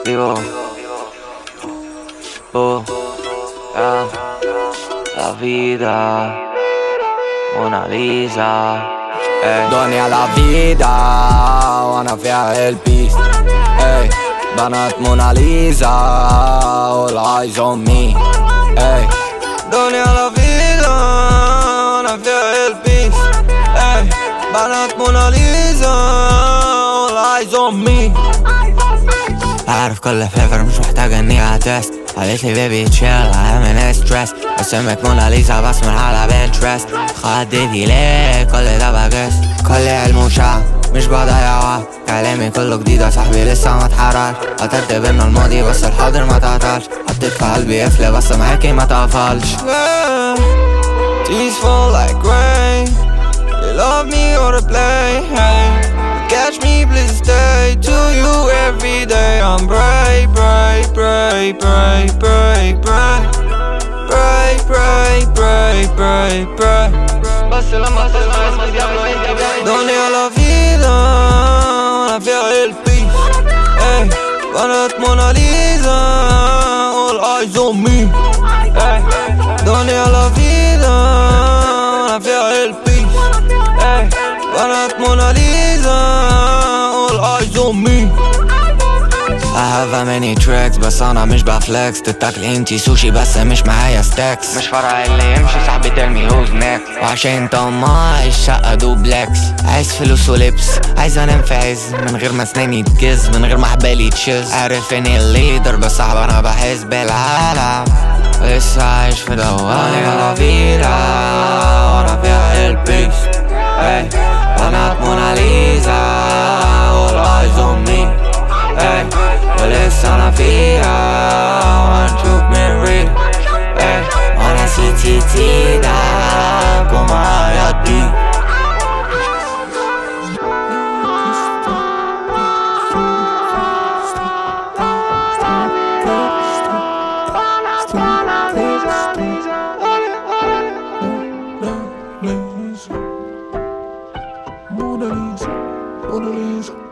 Vivo, ah, la vida, Mona Lisa, دنيا لا فيدا وانا فيها البيس. بنات موناليزا all eyes on me. دنيا لا فيدا وانا فيها البيس. بنات موناليزا all eyes on me. أعرف كل فليفر مش محتاجة إني أتست. قالت لي بيبي تشيل I'm in stress. اسمك موناليزا بسمع على بنترست. خدتي ليه كل ده بجس. كل علم وشعب مش بضيع وقت. كلامي كله جديد يا صاحبي لسه ما اتحررش. قتلت بينا الماضي بس الحاضر ما تعطلش. حطيت في قلبي قفل بس معاكي ما تقفلش. Tears fall like rain. You love me or to play. Hey, catch me please stay to you every day. I'm brave, brave, brave, brave, brave, brave, brave, brave, brave, brave, brave. بس لما تسمع اسم الديابلو انت باين. دنيا لا فيدا وانا فيها البيس. بنات موناليزا all eyes on me. دنيا لا فيدا وانا فيها البيس. بنات موناليزا all eyes on me. I have a many tracks بس انا مش بفلكس. تتاكلي انتي سوشي بس مش معايا ستاكس. مش فرع اللي يمشي صاحبي ترمي هوز نيكس. وعشان طماع الشقة دوبلكس. عايز فلوس ولبس عايز انام في عز من غير ما اسناني تجز من غير ما حبالي تشز. عارف اني الليدر بس صعب انا بحس بالعالم. لسه عايش في دوامة لا فيدا وانا فيها البيس. بنات موناليزا all eyes on me. ولسه انا فيها وهنشوف من ريد. وانا سي ده معايا دي. Mona Lisa, Mona Lisa.